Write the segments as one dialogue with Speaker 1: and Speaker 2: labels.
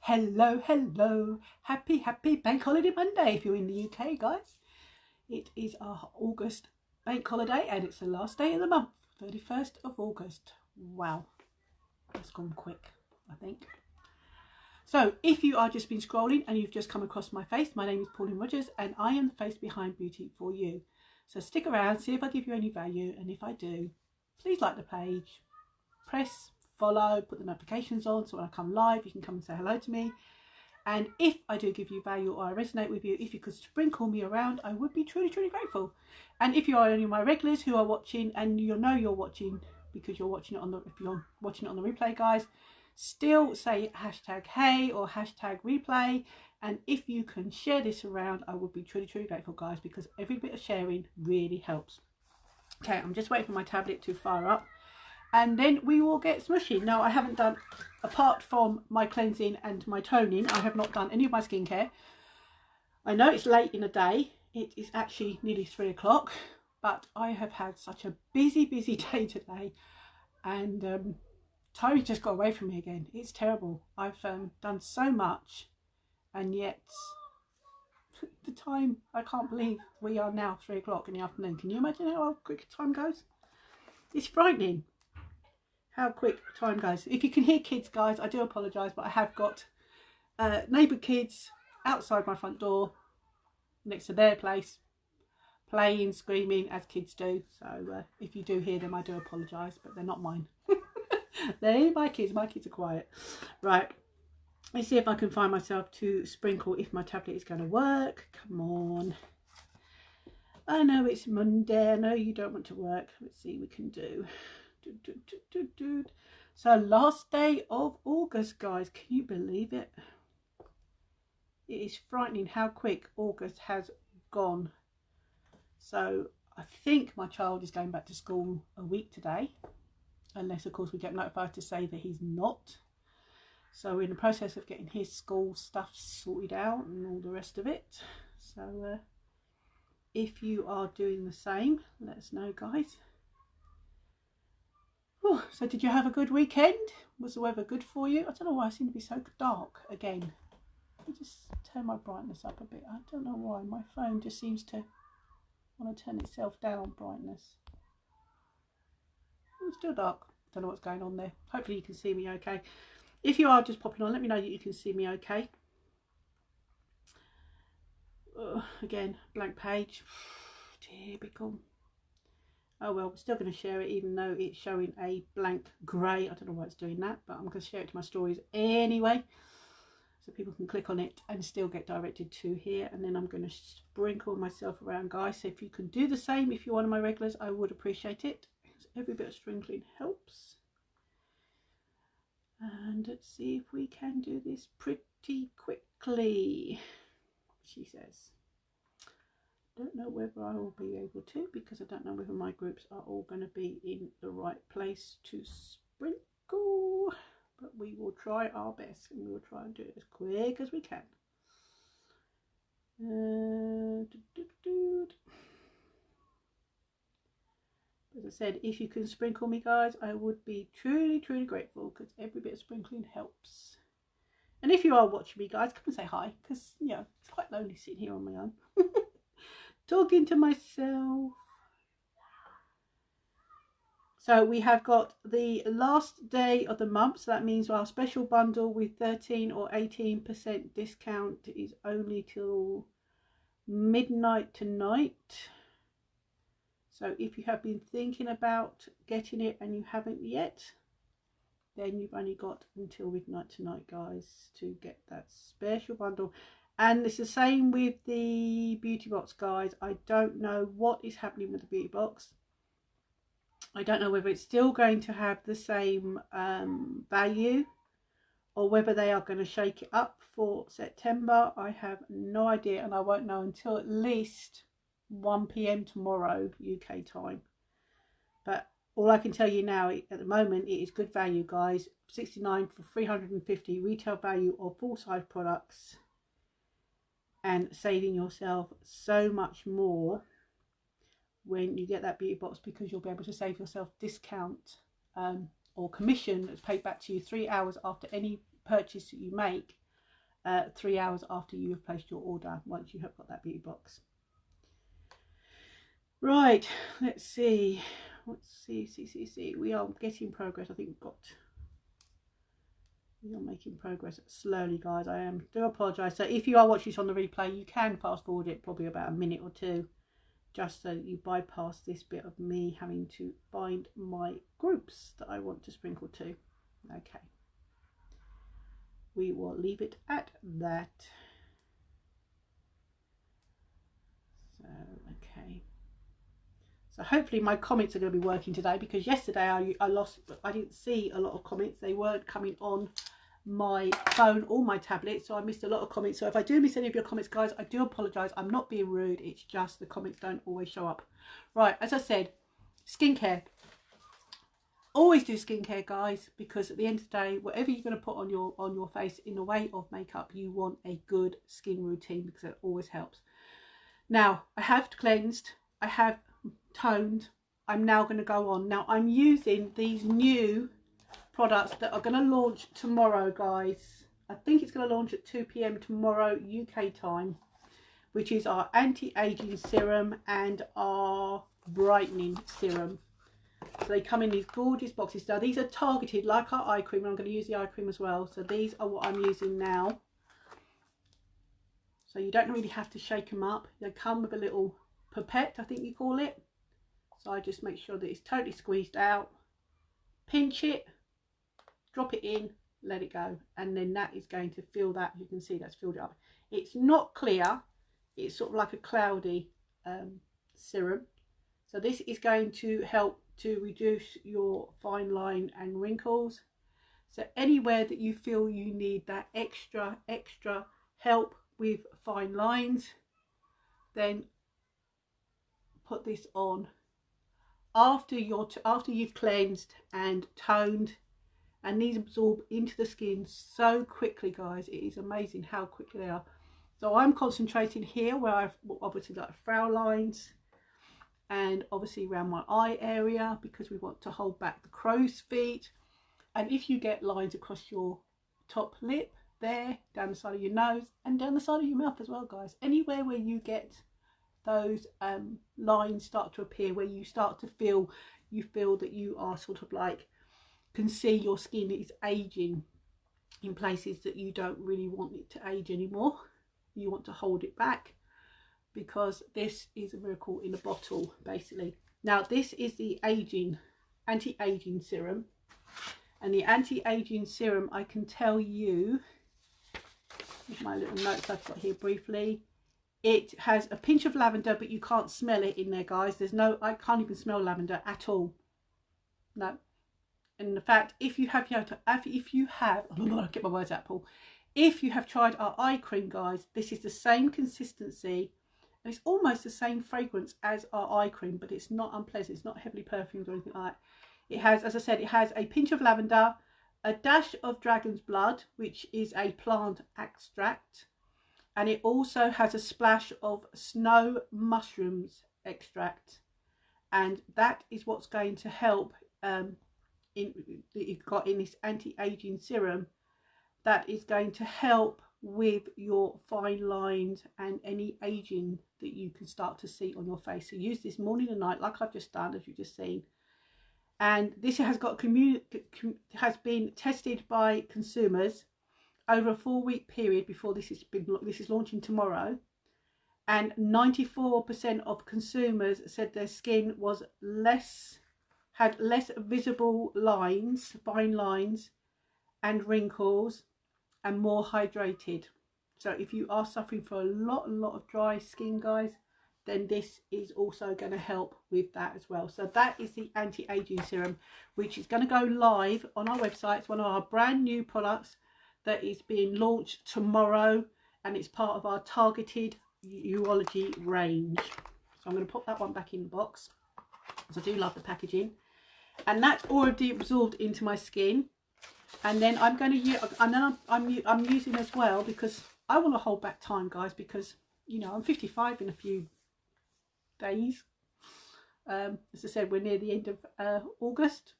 Speaker 1: Hello. Happy Bank Holiday Monday if you're in the UK, guys. It is our August bank holiday and it's the last day of the month, 31st of August. Wow, that's gone quick, I think. So if you are just been scrolling and you've just come across my face, my name is Pauline Rogers and I am the face behind Beauty For You. So stick around, see if I give you any value, and if I do, please like the page, press follow, put the notifications on so when I come live you can come and say hello to me. And if I do give you value or I resonate with you, if you could sprinkle me around, I would be truly grateful. And if you are any of my regulars who are watching, and you know you're watching because you're watching it on the, if you're watching it on the replay, guys, still say hashtag hey or hashtag replay. And if you can share this around, I would be truly grateful, guys, because every bit of sharing really helps. Okay, I'm just waiting for my tablet to fire up and then we will get smushy. Now, I haven't done, apart from my cleansing and my toning, I have not done any of my skincare. I know it's late in the day. It is actually nearly 3 o'clock, but I have had such a busy day today, and time just got away from me again. It's terrible. I've done so much, and yet the time, I can't believe we are now 3 o'clock in the afternoon. Can you imagine how quick time goes? It's frightening how quick time goes. If you can hear kids, guys, I do apologise, but I have got neighbour kids outside my front door next to their place playing, screaming as kids do. So if you do hear them, I do apologise, but they're not mine. They're my kids. My kids are quiet. Right, let's see if I can find myself to sprinkle if my tablet is going to work. Come on. I know it's Monday. I know you don't want to work. Let's see what we can do. So last day of August, guys, can you believe it? It is frightening how quick August has gone. So I think my child is going back to school a week today, unless of course we get notified to say that he's not. So we're in the process of getting his school stuff sorted out and all the rest of it. So if you are doing the same, let us know, guys. Oh, so did you have a good weekend? Was the weather good for you? I don't know why I seem to be so dark again. Let me just turn my brightness up a bit. I don't know why. My phone just seems to want to turn itself down, brightness. It's still dark. Don't know what's going on there. Hopefully you can see me okay. If you are just popping on, let me know that you can see me okay. Again, blank page. Typical. Oh well, we're still going to share it even though it's showing a blank grey. I don't know why it's doing that, but I'm going to share it to my stories anyway, so people can click on it and still get directed to here. And then I'm going to sprinkle myself around, guys. So if you can do the same, if you're one of my regulars, I would appreciate it. Every bit of sprinkling helps. And let's see if we can do this pretty quickly, she says. Don't know whether I will be able to, because I don't know whether my groups are all going to be in the right place to sprinkle, but we will try our best and we will try and do it as quick as we can. As I said, if you can sprinkle me, guys, I would be truly grateful, because every bit of sprinkling helps. And if you are watching me, guys, come and say hi, because you know it's quite lonely sitting here on my own talking to myself. So we have got the last day of the month, so that means our special bundle with 13 or 18% discount is only till midnight tonight. So if you have been thinking about getting it and you haven't yet, then you've only got until midnight tonight, guys, to get that special bundle. And it's the same with the beauty box, guys. I don't know what is happening with the beauty box. I don't know whether it's still going to have the same value, or whether they are going to shake it up for September. I have no idea, and I won't know until at least 1 PM tomorrow UK time. But all I can tell you now, at the moment, it is good value, guys. $69 for 350 retail value of full-size products, and saving yourself so much more when you get that beauty box, because you'll be able to save yourself discount or commission that's paid back to you 3 hours after any purchase that you make 3 hours after you have placed your order, once you have got that beauty box. Right, let's see. We are getting progress. I think we are making progress slowly, guys. I do apologise. So if you are watching this on the replay, you can fast forward it probably about a minute or two, just so that you bypass this bit of me having to find my groups that I want to sprinkle to. Okay, we will leave it at that. So okay, so hopefully my comments are going to be working today, because yesterday I didn't see a lot of comments. They weren't coming on my phone or my tablet, so I missed a lot of comments. So if I do miss any of your comments, guys, I do apologise. I'm not being rude, it's just the comments don't always show up. Right, as I said, skincare. Always do skincare, guys, because at the end of the day, whatever you're going to put on your face in the way of makeup, you want a good skin routine, because it always helps. Now, I have cleansed, I have toned, I'm now going to go on. Now, I'm using these new products that are going to launch tomorrow, guys. I think it's going to launch at 2 PM tomorrow UK time, which is our anti-aging serum and our brightening serum. So they come in these gorgeous boxes. Now these are targeted like our eye cream, and I'm going to use the eye cream as well. So these are what I'm using now. So you don't really have to shake them up. They come with a little pipette, I think you call it. So I just make sure that it's totally squeezed out, pinch it, drop it in, let it go, and then that is going to fill that. You can see that's filled it up. It's not clear, it's sort of like a cloudy serum. So this is going to help to reduce your fine line and wrinkles. So anywhere that you feel you need that extra help with fine lines, then put this on after you've cleansed and toned. And these absorb into the skin so quickly, guys. It is amazing how quickly they are. So I'm concentrating here where I've obviously got frown lines, and obviously around my eye area, because we want to hold back the crow's feet. And if you get lines across your top lip there, down the side of your nose, and down the side of your mouth as well, guys, anywhere where you get those lines start to appear, where you start to feel that you are sort of like, can see your skin is aging in places that you don't really want it to age anymore. You want to hold it back, because this is a miracle in a bottle, basically. Now this is the anti-aging serum, and the anti-aging serum, I can tell you with my little notes I've got here briefly, it has a pinch of lavender, but you can't smell it in there, guys. I can't even smell lavender at all. No. And in fact, if you have get my words out, Paul. If you have tried our eye cream, guys, this is the same consistency, and it's almost the same fragrance as our eye cream, but it's not unpleasant. It's not heavily perfumed or anything like that. It has, as I said, it has a pinch of lavender, a dash of dragon's blood, which is a plant extract, and it also has a splash of snow mushrooms extract, and that is what's going to help that you've got in this anti-aging serum. That is going to help with your fine lines and any aging that you can start to see on your face. So use this morning and night, like I've just done, as you've just seen. And this has been tested by consumers over a 4-week period before this is launching tomorrow, and 94% of consumers said their skin was had less visible lines, fine lines and wrinkles, and more hydrated. So if you are suffering for a lot of dry skin, guys, then this is also going to help with that as well. So that is the anti-aging serum, which is going to go live on our website. It's one of our brand new products that is being launched tomorrow, and it's part of our targeted urology range. So I'm going to put that one back in the box, because I do love the packaging. And that's already absorbed into my skin. And then I'm going to use, and then I'm using as well, because I want to hold back time, guys, because, you know, I'm 55 in a few days. As I said, we're near the end of August.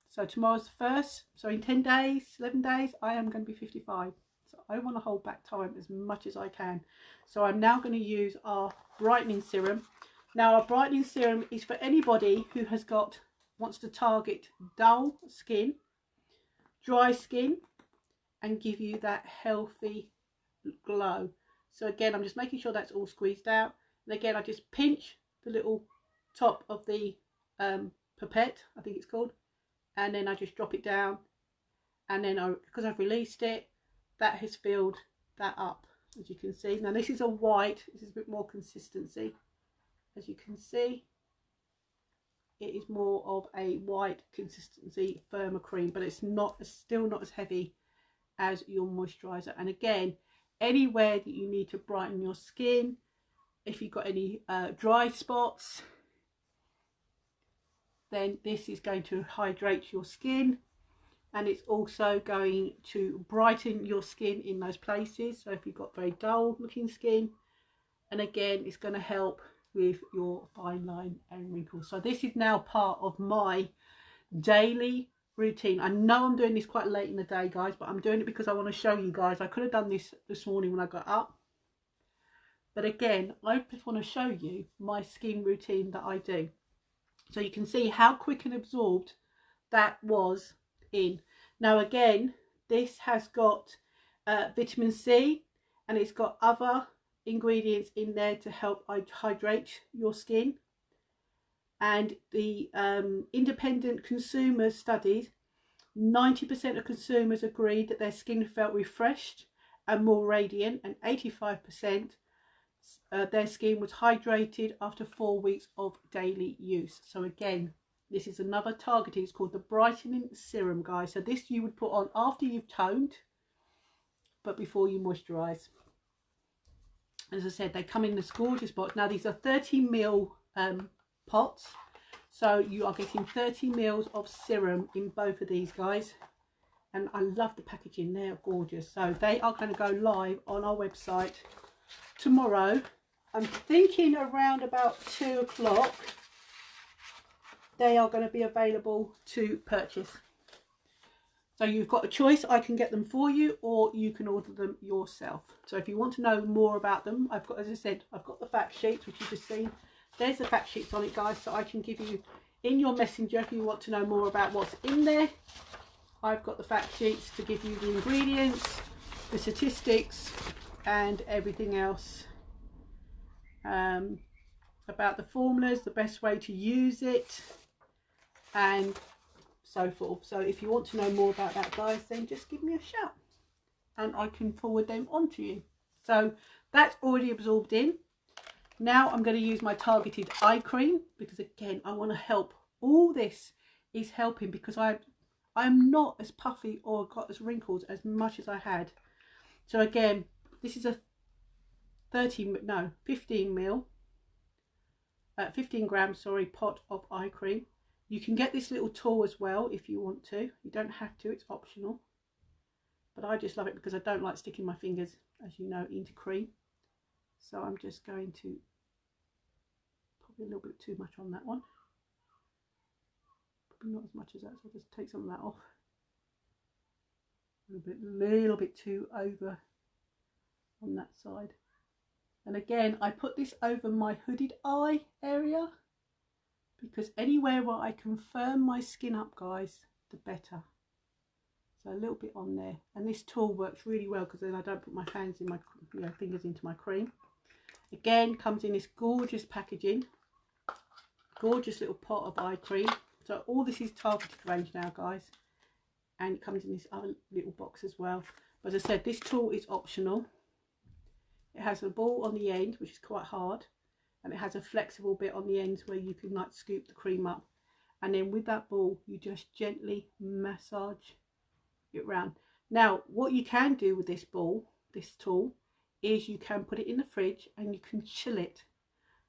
Speaker 1: So tomorrow's the 1st. So in 10 days, 11 days, I am going to be 55. So I want to hold back time as much as I can. So I'm now going to use our brightening serum. Now our brightening serum is for anybody who has got, wants to target dull skin, dry skin, and give you that healthy glow. So again, I'm just making sure that's all squeezed out. And again, I just pinch the little top of the pipette, I think it's called, and then I just drop it down, and then because I've released it, that has filled that up, as you can see. Now this is a white, this is a bit more consistency, as you can see. It is more of a white consistency, firmer cream, but it's still not as heavy as your moisturizer. And again, anywhere that you need to brighten your skin, if you've got any dry spots, then this is going to hydrate your skin, and it's also going to brighten your skin in those places. So if you've got very dull looking skin, and again, it's going to help with your fine line and wrinkles. So this is now part of my daily routine. I know I'm doing this quite late in the day, guys, but I'm doing it because I want to show you guys. I could have done this morning when I got up, but again, I just want to show you my skin routine that I do, so you can see how quick and absorbed that was in. Now again, this has got vitamin C, and it's got other ingredients in there to help hydrate your skin. And the independent consumer studies, 90% of consumers agreed that their skin felt refreshed and more radiant, and 85% their skin was hydrated after 4 weeks of daily use. So again, this is another targeting. It's called the brightening serum, guys. So this you would put on after you've toned, but before you moisturize. As I said, they come in this gorgeous box. Now these are 30 ml pots, so you are getting 30 ml of serum in both of these, guys. And I love the packaging, they're gorgeous. So they are going to go live on our website tomorrow. I'm thinking around about 2 o'clock they are going to be available to purchase. So you've got a choice. I can get them for you, or you can order them yourself. So if you want to know more about them, I've got, as I said, I've got the fact sheets, which you've just seen. There's the fact sheets on it, guys, so I can give you in your messenger if you want to know more about what's in there. I've got the fact sheets to give you the ingredients, the statistics, and everything else about the formulas, the best way to use it, and so forth. So if you want to know more about that, guys, then just give me a shout and I can forward them on to you. So that's already absorbed in. Now I'm going to use my targeted eye cream, because again, I want to help. All this is helping because I'm not as puffy or got as wrinkles as much as I had. So again, this is a 15 grams, sorry, pot of eye cream. You can get this little tool as well if you want to. You don't have to, it's optional. But I just love it because I don't like sticking my fingers, as you know, into cream. So I'm just going to, probably a little bit too much on that one. Probably not as much as that, so I'll just take some of that off. A little bit too over on that side. And again, I put this over my hooded eye area, because anywhere where I can firm my skin up, guys, the better. So a little bit on there, and this tool works really well because then I don't put my hands in my fingers into my cream. Again, comes in this gorgeous packaging, gorgeous little pot of eye cream. So all this is targeted range now, guys, and it comes in this other little box as well. But as I said, this tool is optional. It has a ball on the end, which is quite hard, and it has a flexible bit on the ends where you can like scoop the cream up, and then with that ball you just gently massage it round. Now what you can do with this ball, this tool, is you can put it in the fridge and you can chill it,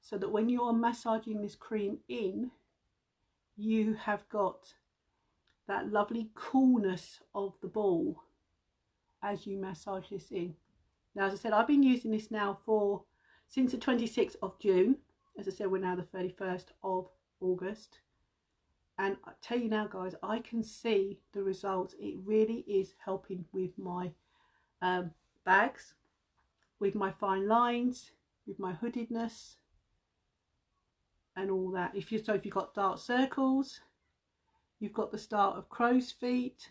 Speaker 1: so that when you are massaging this cream in, you have got that lovely coolness of the ball as you massage this in. Now, as I said, I've been using this now since the 26th of June. As I said, we're now the 31st of August. And I tell you now, guys, I can see the results. It really is helping with my bags with my fine lines, with my hoodedness and all that. If you've got dark circles, you've got the start of crow's feet,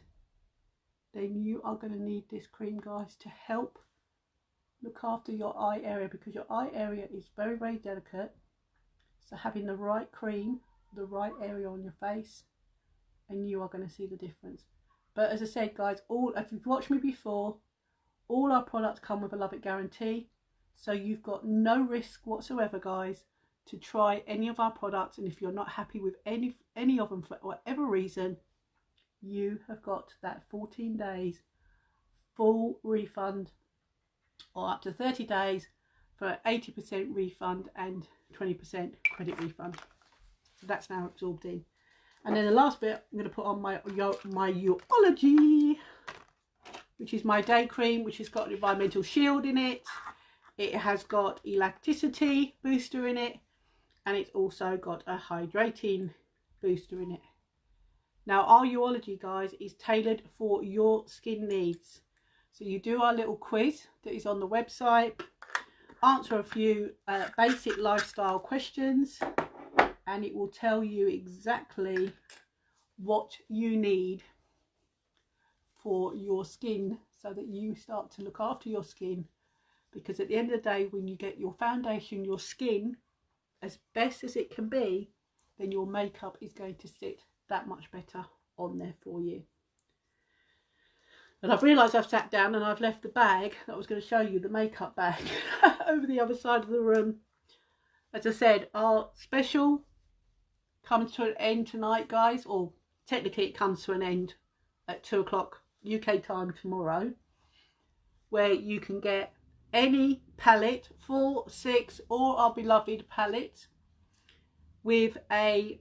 Speaker 1: then you are going to need this cream, guys, to help look after your eye area, because your eye area is very, very delicate. So having the right cream, the right area on your face, and you are going to see the difference. But as I said, guys, if you've watched me before, all our products come with a Love It guarantee. So you've got no risk whatsoever, guys, to try any of our products. And if you're not happy with any of them for whatever reason, you have got that 14 days full refund, or up to 30 days for 80% refund and 20% credit refund. So that's now absorbed in. And then the last bit, I'm going to put on my Youology, which is my day cream, which has got an environmental shield in it. It has got elasticity booster in it, and it's also got a hydrating booster in it. Now our Youology, guys, is tailored for your skin needs. So you do our little quiz that is on the website, answer a few basic lifestyle questions, and it will tell you exactly what you need for your skin, so that you start to look after your skin. Because at the end of the day, when you get your foundation, your skin as best as it can be, then your makeup is going to sit that much better on there for you. And I've realised I've sat down and I've left the bag that I was going to show you, the makeup bag, over the other side of the room. As I said, our special comes to an end tonight, guys, or technically it comes to an end at 2 o'clock UK time tomorrow, where you can get any palette, 4, 6 or our beloved palette, with a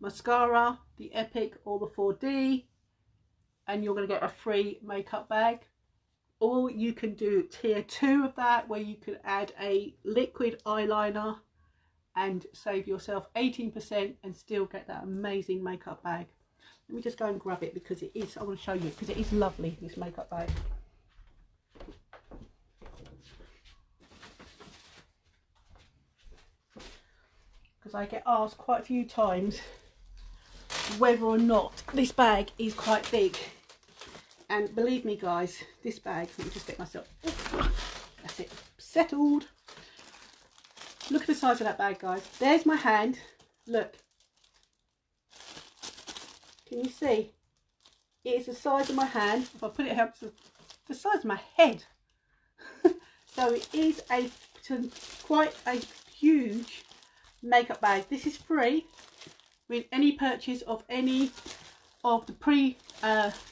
Speaker 1: mascara, the Epic or the 4D, and you're going to get a free makeup bag. Or you can do tier 2 of that, where you can add a liquid eyeliner and save yourself 18% and still get that amazing makeup bag. Let me just go and grab it, because it is, I want to show you, because it is lovely, this makeup bag. Because I get asked quite a few times whether or not this bag is quite big. And believe me, guys, this bag, let me just get myself, that's it, settled. Look at the size of that bag, guys. There's my hand. Look. Can you see? It is the size of my hand. If I put it up to the size of my head. So it is quite a huge makeup bag. This is free with any purchase of any of the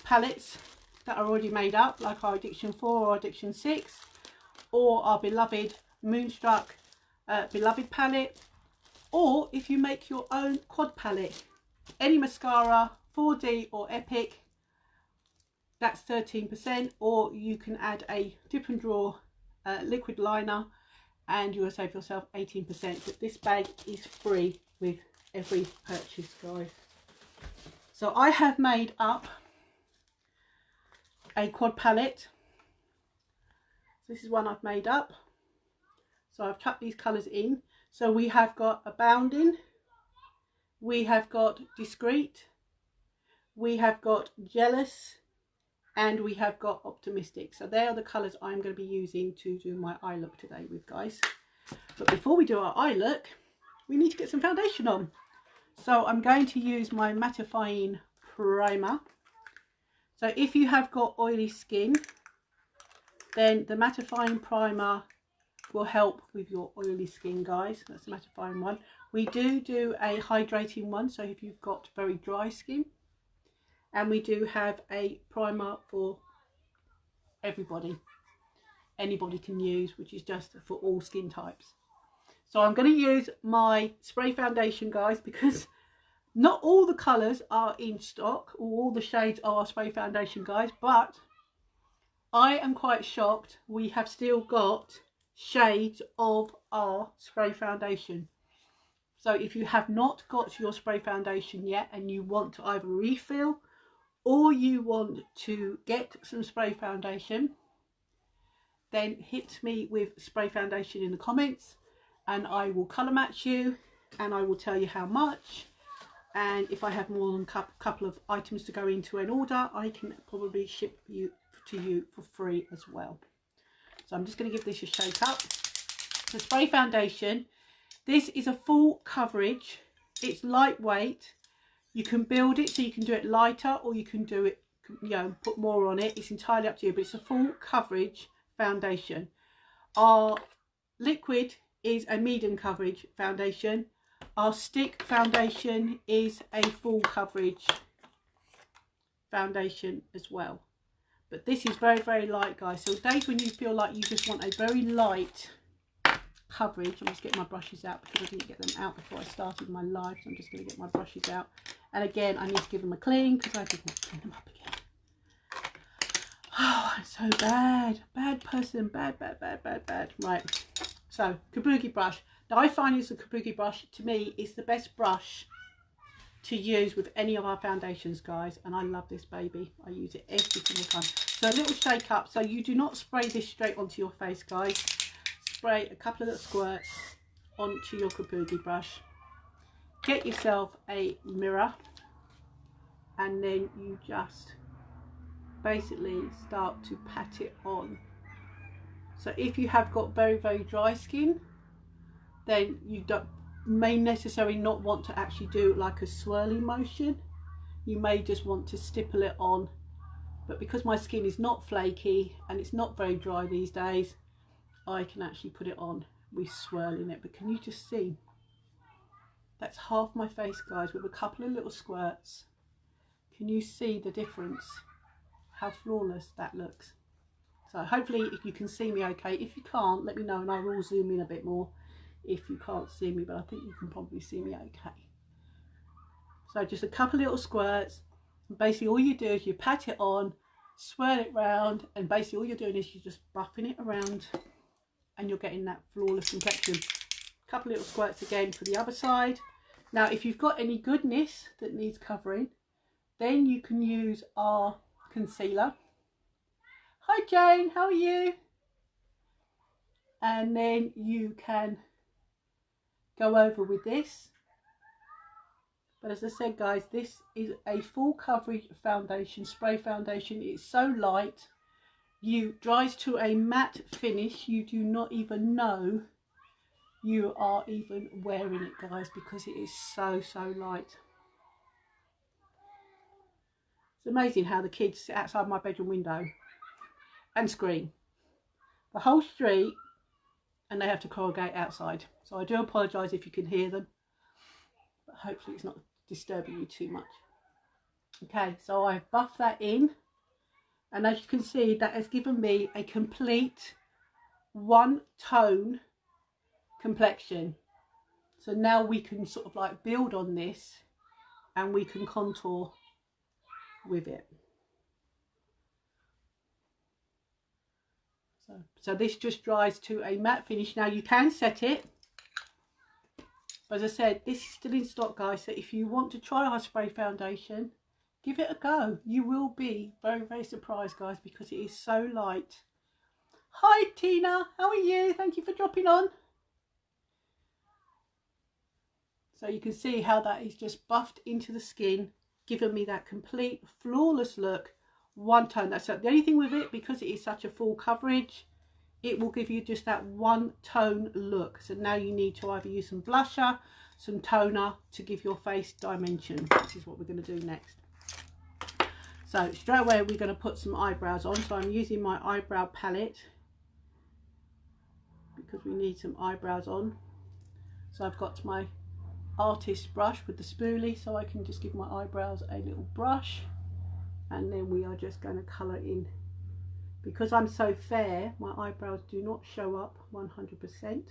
Speaker 1: palettes that are already made up, like our Addiction 4 or Addiction 6, or our beloved Moonstruck beloved palette, or if you make your own quad palette, any mascara, 4D or Epic, that's 13%, or you can add a dip and draw liquid liner and you will save yourself 18%. But this bag is free with every purchase, guys. So I have made up a quad palette. This is one I've made up. So I've chucked these colours in. So we have got Abounding, we have got Discreet, we have got Jealous, and we have got Optimistic. So they are the colours I'm going to be using to do my eye look today with, guys. But before we do our eye look, we need to get some foundation on. So I'm going to use my mattifying primer. So if you have got oily skin, then the mattifying primer will help with your oily skin, guys. That's the mattifying one. We do a hydrating one, so if you've got very dry skin. And we do have a primer for everybody. Anybody can use, which is just for all skin types. So I'm going to use my spray foundation, guys, because not all the colours are in stock, or all the shades are our spray foundation, guys, but I am quite shocked we have still got shades of our spray foundation. So if you have not got your spray foundation yet and you want to either refill or you want to get some spray foundation, then hit me with spray foundation in the comments and I will colour match you and I will tell you how much. And if I have more than a couple of items to go into an order, I can probably ship you to you for free as well. So I'm just going to give this a shake up. The spray foundation, this is a full coverage. It's lightweight. You can build it so you can do it lighter, or you can do it, you know, put more on it. It's entirely up to you, but it's a full coverage foundation. Our liquid is a medium coverage foundation. Our stick foundation is a full coverage foundation as well. But this is very, very light, guys. So days when you feel like you just want a very light coverage, I'm just getting my brushes out because I didn't get them out before I started my live, so I'm just going to get my brushes out. And again, I need to give them a clean because I did not clean them up again. Oh, I'm so bad. Bad person. Bad. Right. So, kabuki brush. Now, I find this a kabuki brush, to me, is the best brush to use with any of our foundations, guys. And I love this baby. I use it every single time. So, a little shake up. So, you do not spray this straight onto your face, guys. Spray a couple of little squirts onto your kabuki brush. Get yourself a mirror. And then you just basically start to pat it on. So if you have got very, very dry skin, then you may necessarily not want to actually do like a swirly motion. You may just want to stipple it on. But because my skin is not flaky and it's not very dry these days, I can actually put it on with swirling it. But can you just see? That's half my face, guys, with a couple of little squirts. Can you see the difference? How flawless that looks. So hopefully if you can see me okay. If you can't, let me know and I will zoom in a bit more if you can't see me, but I think you can probably see me okay. So just a couple of little squirts, and basically all you do is you pat it on, swirl it round, and basically all you're doing is you're just buffing it around and you're getting that flawless complexion. A couple of little squirts again for the other side. Now if you've got any goodness that needs covering, then you can use our concealer. Hi Jane, how are you? And then you can go over with this. But as I said, guys, this is a full coverage foundation, spray foundation. It's so light, you dries to a matte finish. You do not even know you are even wearing it, guys, because it is so light. It's amazing how the kids sit outside my bedroom window and scream the whole street, and they have to congregate outside. So I do apologise if you can hear them, but hopefully it's not disturbing you too much. Okay, so I've buffed that in, and as you can see, that has given me a complete one tone complexion. So now we can sort of like build on this and we can contour with it. So this just dries to a matte finish. Now you can set it, but as I said, this is still in stock, guys. So if you want to try our spray foundation, give it a go. You will be very surprised, guys, because it is so light. Hi Tina, how are you? Thank you for dropping on. So you can see how that is just buffed into the skin, giving me that complete flawless look. One tone. That's the only thing with it, because it is such a full coverage, it will give you just that one tone look. So now you need to either use some blusher, some toner to give your face dimension, which is what we're going to do next. So straight away we're going to put some eyebrows on. So I'm using my eyebrow palette because we need some eyebrows on. So I've got my artist brush with the spoolie, so I can just give my eyebrows a little brush. And then we are just going to colour in. Because I'm so fair, my eyebrows do not show up 100%.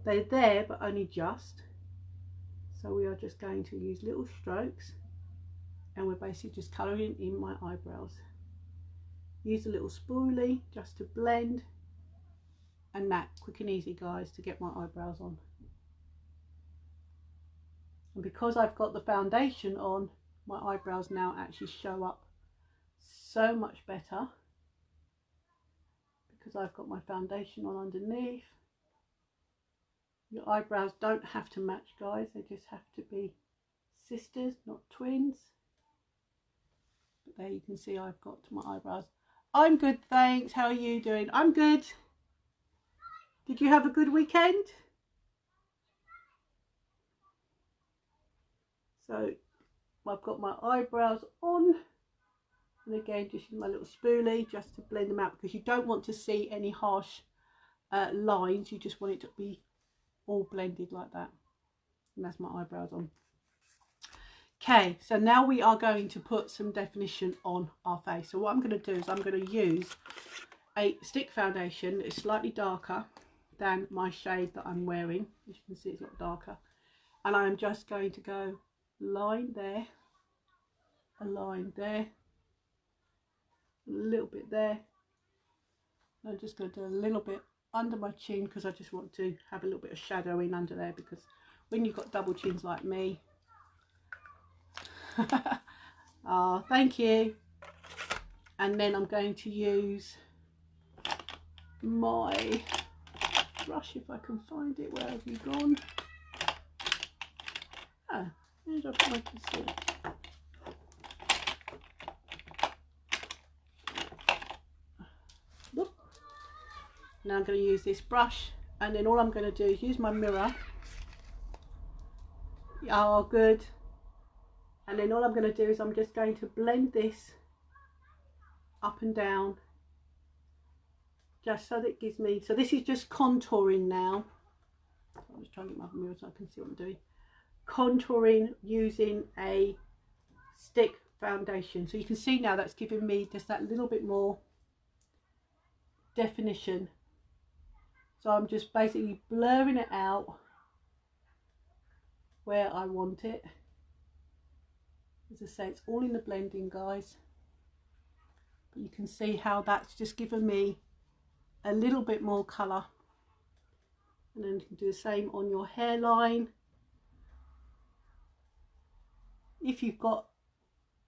Speaker 1: They're there, but only just. So we are just going to use little strokes. And we're basically just colouring in my eyebrows. Use a little spoolie just to blend. And that, quick and easy, guys, to get my eyebrows on. And because I've got the foundation on, my eyebrows now actually show up so much better, because I've got my foundation on underneath. Your eyebrows don't have to match, guys, they just have to be sisters, not twins. But there you can see I've got my eyebrows. I'm good, thanks. How are you doing? I'm good. Did you have a good weekend? So I've got my eyebrows on, and again just use my little spoolie just to blend them out, because you don't want to see any harsh lines. You just want it to be all blended like that. And that's my eyebrows on. Okay, so now we are going to put some definition on our face. So what I'm going to do is I'm going to use a stick foundation that is slightly darker than my shade that I'm wearing. As you can see, it's a lot darker. And I'm just going to go line there, a line there, a little bit there. I'm just going to do a little bit under my chin, because I just want to have a little bit of shadowing under there, because when you've got double chins like me. Oh, thank you. And then I'm going to use my brush, if I can find it. Where have you gone? Ah, where did I put my concealer? Whoop. Now I'm going to use this brush, and then all I'm going to do is use my mirror. Oh, good. And then all I'm going to do is I'm just going to blend this up and down, just so that it gives me, so this is just contouring now. I'm just trying to get my mirror so I can see what I'm doing. Contouring using a stick foundation. So you can see now that's giving me just that little bit more definition. So I'm just basically blurring it out where I want it. As I say, it's all in the blending, guys. But you can see how that's just given me a little bit more colour. And then you can do the same on your hairline. If you've got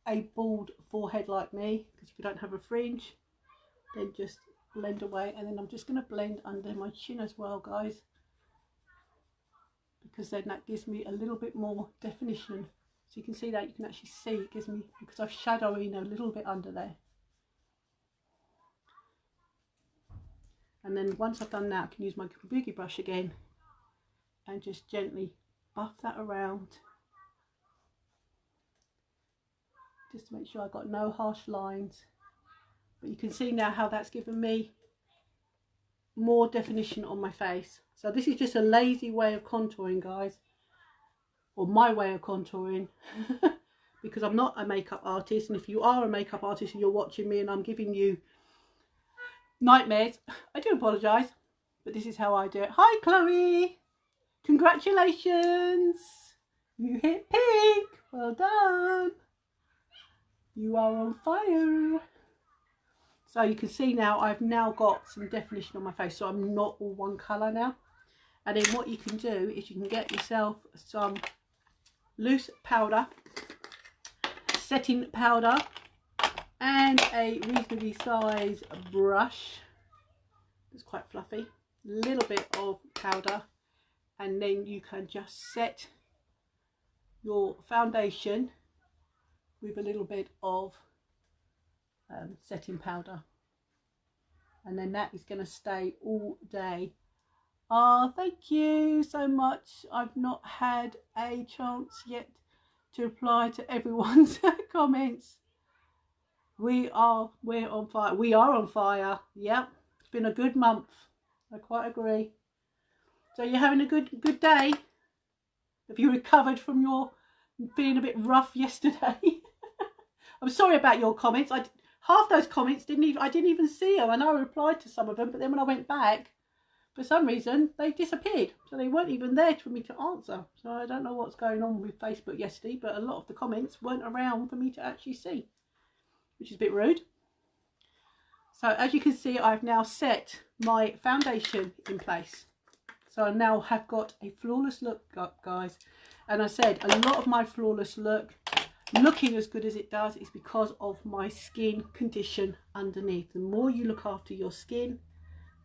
Speaker 1: a bald forehead like me, because if you don't have a fringe, then just blend away. And then I'm just going to blend under my chin as well, guys, because then that gives me a little bit more definition. So you can see that, you can actually see it gives me, because I've shadowing a little bit under there. And then once I've done that, I can use my Kabuki brush again and just gently buff that around, just to make sure I've got no harsh lines. But you can see now how that's given me more definition on my face. So this is just a lazy way of contouring, guys, or my way of contouring, because I'm not a makeup artist. And if you are a makeup artist and you're watching me and I'm giving you nightmares, I do apologise, but this is how I do it. Hi Chloe, congratulations, you hit pink, well done, you are on fire. So you can see now I've now got some definition on my face, so I'm not all one colour now. And then what you can do is you can get yourself some loose powder, setting powder, and a reasonably sized brush. It's quite fluffy. Little bit of powder, and then you can just set your foundation with a little bit of setting powder, and then that is going to stay all day. Oh, thank you so much. I've not had a chance yet to reply to everyone's comments. We're on fire. We are on fire. Yep, it's been a good month. I quite agree. So you're having a good day? Have you recovered from your being a bit rough yesterday? I'm sorry about your comments. Half those comments I didn't even see them. I know I replied to some of them, but then when I went back, for some reason they disappeared, so they weren't even there for me to answer. So I don't know what's going on with Facebook yesterday, but a lot of the comments weren't around for me to actually see, which is a bit rude. So as you can see, I've now set my foundation in place, so I now have got a flawless look, guys. And I said a lot of my flawless look looking as good as it does is because of my skin condition underneath. The more you look after your skin,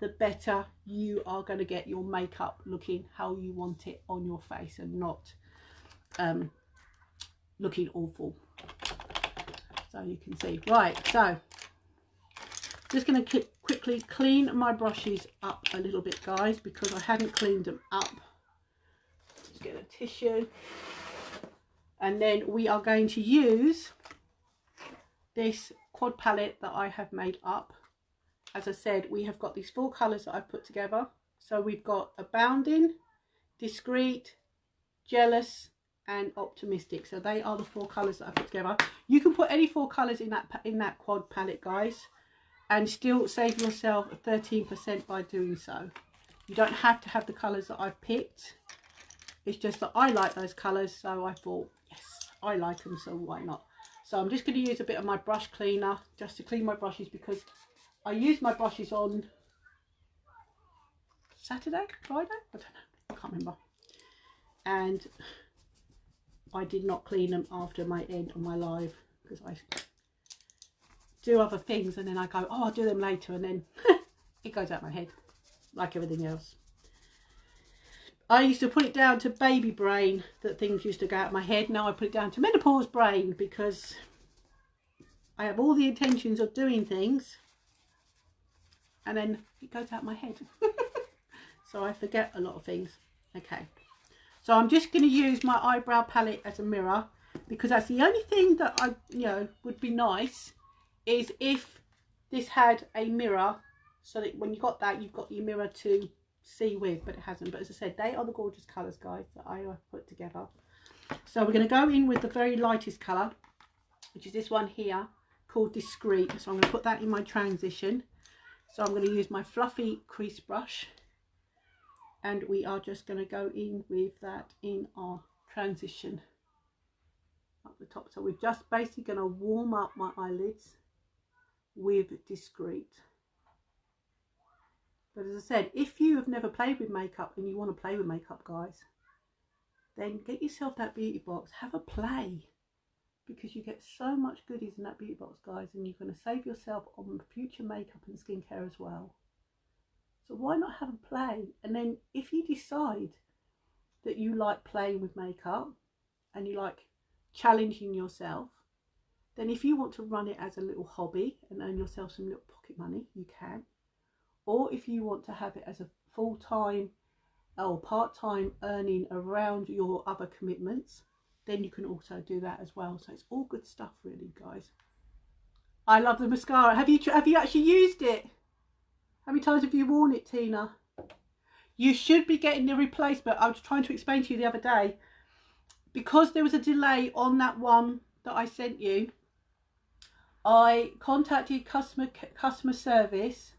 Speaker 1: the better you are going to get your makeup looking how you want it on your face and not looking awful. So you can see. Right, so just going to quickly clean my brushes up a little bit, guys, because I hadn't cleaned them up. Just get a tissue. And then we are going to use this quad palette that I have made up. As I said, we have got these 4 colours that I've put together. So we've got Abounding, Discreet, Jealous and Optimistic. So they are the 4 colours that I put together. You can put any 4 colours in that quad palette, guys, and still save yourself 13% by doing so. You don't have to have the colours that I've picked. It's just that I like those colours, so I thought, yes, I like them, so why not? So I'm just going to use a bit of my brush cleaner just to clean my brushes, because I used my brushes on Saturday, Friday, I don't know, I can't remember. And I did not clean them after my end of my live, because I do other things and then I go, oh, I'll do them later, and then it goes out my head like everything else. I used to put it down to baby brain that things used to go out of my head. Now I put it down to menopause brain, because I have all the intentions of doing things and then it goes out my head. So I forget a lot of things. Okay, so I'm just going to use my eyebrow palette as a mirror, because that's the only thing that I, would be nice, is if this had a mirror, so that when you got that, you've got your mirror to see with, but it hasn't. But as I said, they are the gorgeous colours, guys, that I have put together. So we're going to go in with the very lightest colour, which is this one here, called Discreet. So I'm going to put that in my transition. So I'm going to use my fluffy crease brush, and we are just going to go in with that in our transition up the top. So we're just basically going to warm up my eyelids with Discreet. But as I said, if you have never played with makeup and you want to play with makeup, guys, then get yourself that beauty box, have a play, because you get so much goodies in that beauty box, guys, and you're going to save yourself on future makeup and skincare as well. So why not have a play? And then if you decide that you like playing with makeup and you like challenging yourself, then if you want to run it as a little hobby and earn yourself some little pocket money, you can. Or if you want to have it as a full-time or part-time earning around your other commitments, then you can also do that as well. So it's all good stuff, really, guys. I love the mascara. Have you actually used it? How many times have you worn it, Tina? You should be getting the replacement. I was trying to explain to you the other day, because there was a delay on that one that I sent you. I contacted customer service,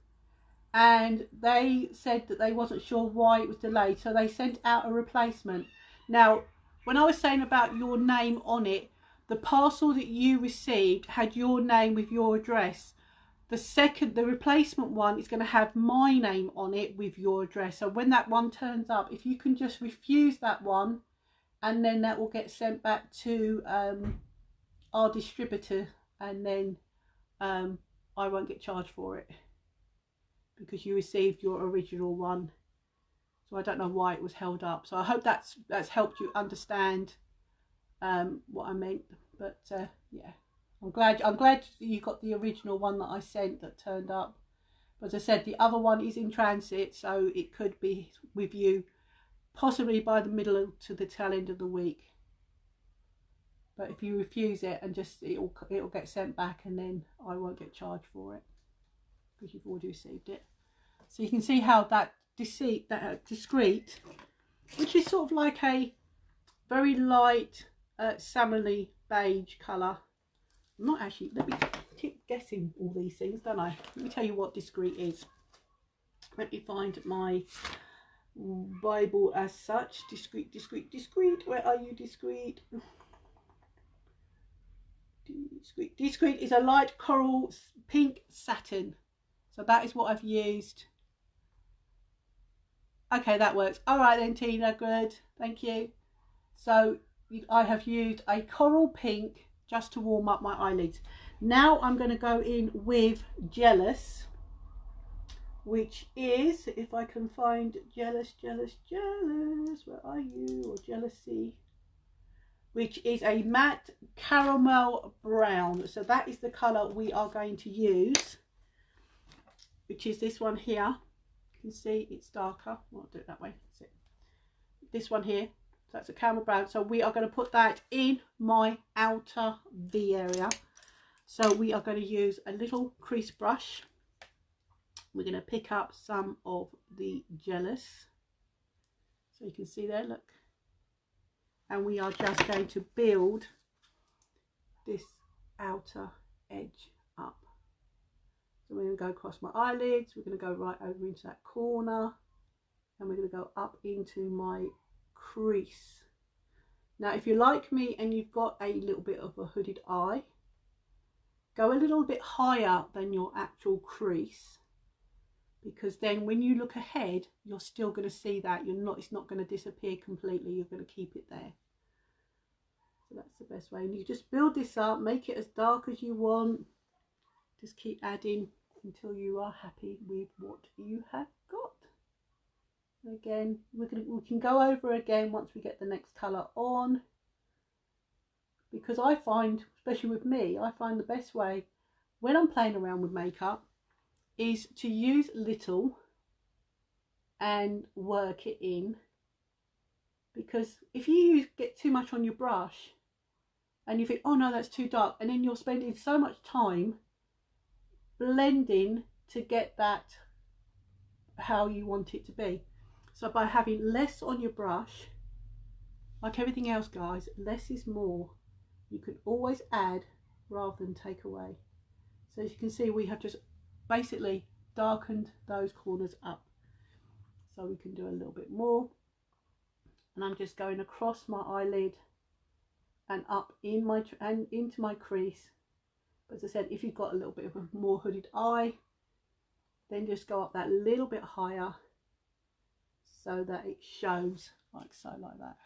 Speaker 1: and they said that they wasn't sure why it was delayed, so they sent out a replacement. Now, when I was saying about your name on it, the parcel that you received had your name with your address. The replacement one is going to have my name on it with your address. So when that one turns up, if you can just refuse that one, and then that will get sent back to our distributor, and then I won't get charged for it, because you received your original one. So I don't know why it was held up. So I hope that's helped you understand what I meant. But yeah, I'm glad you got the original one that I sent that turned up. But as I said, the other one is in transit, so it could be with you possibly by the middle to the tail end of the week. But if you refuse it, and just it'll get sent back, and then I won't get charged for it, because you've already received it. So you can see how that Discreet, which is sort of like a very light salmony beige colour. I'm not actually, let me keep guessing all these things, don't I? Let me tell you what Discreet is. Let me find my Bible as such. Discreet, Discreet, Discreet. Where are you, Discreet? Discreet. Discreet is a light coral pink satin. So that is what I've used. Okay, that works. All right then, Tina, good. Thank you. So I have used a coral pink just to warm up my eyelids. Now I'm going to go in with Jealous, which is, if I can find Jealous, where are you, or Jealousy, which is a matte caramel brown. So that is the colour we are going to use, which is this one here. You can see it's darker. I'll do it that way. That's it. This one here. So that's a caramel brown. So we are going to put that in my outer V area. So we are going to use a little crease brush. We're going to pick up some of the Jealous. So you can see there, look. And we are just going to build this outer edge up. So we're going to go across my eyelids, we're going to go right over into that corner, and we're going to go up into my crease. Now if you're like me and you've got a little bit of a hooded eye, go a little bit higher than your actual crease, because then when you look ahead you're still going to see that. It's not going to disappear completely, you're going to keep it there. So that's the best way. And you just build this up, make it as dark as you want, just keep adding until you are happy with what you have got. And again, we can go over again once we get the next colour on, because I find, especially with me, I find the best way when I'm playing around with makeup is to use little and work it in, because if you get too much on your brush and you think, oh no, that's too dark, and then you're spending so much time blending to get that how you want it to be. So by having less on your brush, like everything else guys, less is more. You can always add rather than take away. So as you can see, we have just basically darkened those corners up. So we can do a little bit more, and I'm just going across my eyelid and up in my and into my crease. But as I said, if you've got a little bit of a more hooded eye, then just go up that little bit higher so that it shows like so, like that.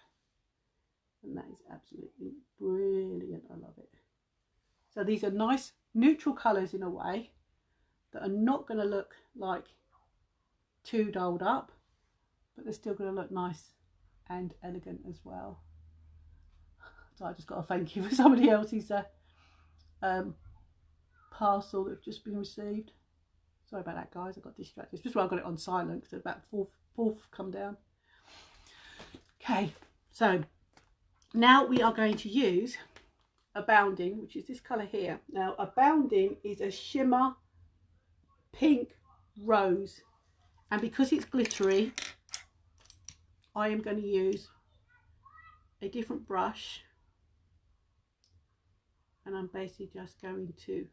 Speaker 1: And that is absolutely brilliant. I love it. So these are nice neutral colours in a way that are not going to look like too dolled up, but they're still going to look nice and elegant as well. So I just got a thank you for somebody else's parcel that have just been received. Sorry about that guys, I got distracted. It's just why I got it on silent, because about fourth come down. Okay, so now we are going to use Abounding, which is this colour here. Now Abounding is a shimmer pink rose, and because it's glittery I am going to use a different brush, and I'm basically just going to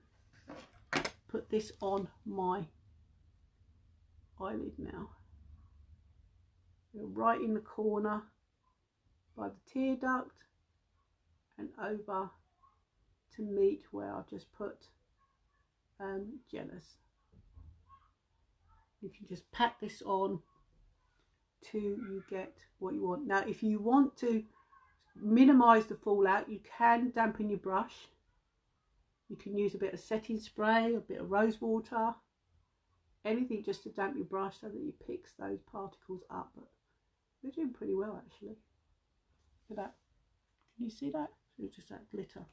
Speaker 1: put this on my eyelid now. Right in the corner by the tear duct and over to meet where I've just put Jealous. You can just pat this on till you get what you want. Now if you want to minimise the fallout, you can dampen your brush. You can use a bit of setting spray, a bit of rose water, anything just to damp your brush so that it picks those particles up. But we're doing pretty well actually. Look at that. Can you see that? It's just that glitter.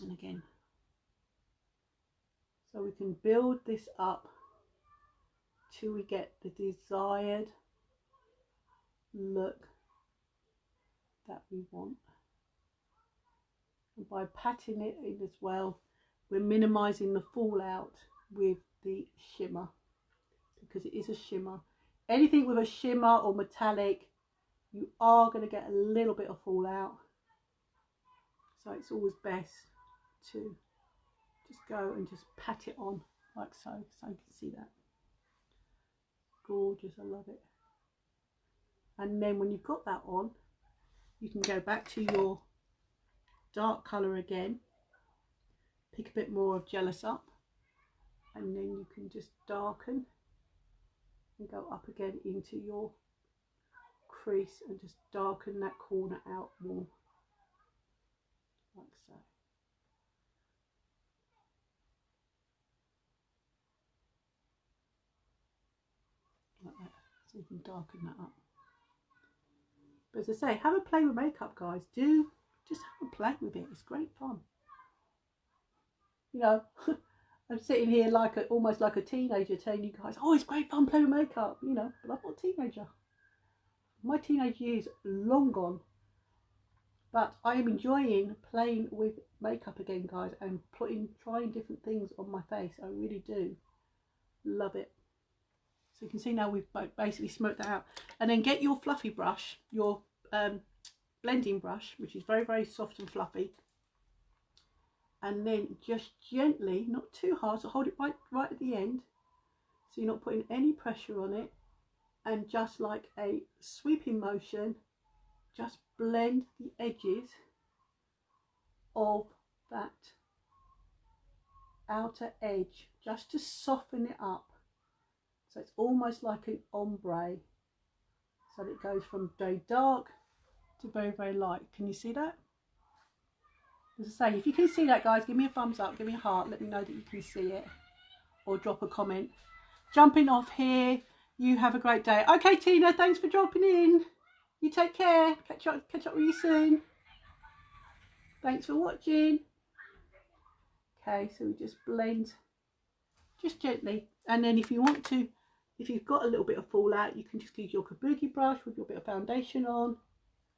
Speaker 1: And again, so we can build this up till we get the desired look that we want. And by patting it in as well, we're minimising the fallout with the shimmer, because it is a shimmer. Anything with a shimmer or metallic, you are going to get a little bit of fallout. So it's always best to just go and just pat it on like so, so you can see that. Gorgeous, I love it. And then when you've got that on, you can go back to your dark colour again, pick a bit more of Jealous up, and then you can just darken and go up again into your crease and just darken that corner out more, like so. so you can darken that up. But as I say, have a play with makeup, guys. Do just have a play with it. It's great fun. You know, I'm sitting here like almost like a teenager telling you guys, oh, it's great fun playing with makeup, you know, but I'm not a teenager. My teenage years long gone. But I am enjoying playing with makeup again, guys, and trying different things on my face. I really do love it. So you can see now we've basically smoked that out. And then get your fluffy brush, your blending brush, which is very, very soft and fluffy. And then just gently, not too hard, so hold it right at the end, so you're not putting any pressure on it, and just like a sweeping motion, just blend the edges of that outer edge just to soften it up, so it's almost like an ombre, so that it goes from very dark to very, very light. Can you see that? As I say, if you can see that, guys, give me a thumbs up, give me a heart, let me know that you can see it, or drop a comment. Jumping off here, you have a great day. Okay, Tina, thanks for dropping in. You take care. Catch up with you soon. Thanks for watching. Okay, so we just blend just gently, and then if you want to, if you've got a little bit of fallout, you can just use your kabuki brush with your bit of foundation on,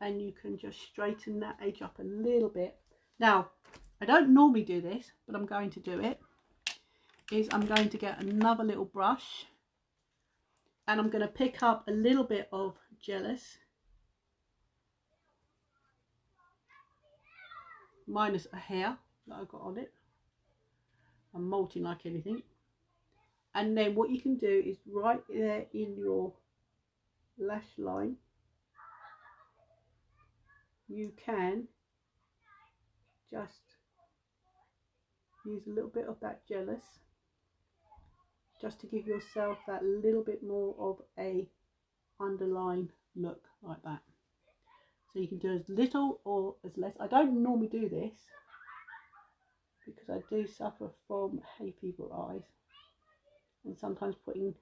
Speaker 1: and you can just straighten that edge up a little bit. Now, I don't normally do this, but I'm going to do it. I'm going to get another little brush, and I'm going to pick up a little bit of Jealous, minus a hair that I've got on it. I'm molting like anything. And then what you can do is right there in your lash line, you can just use a little bit of that Jealous just to give yourself that little bit more of a underline look like that. So you can do as little or as less. I don't normally do this because I do suffer from hay fever eyes, and sometimes putting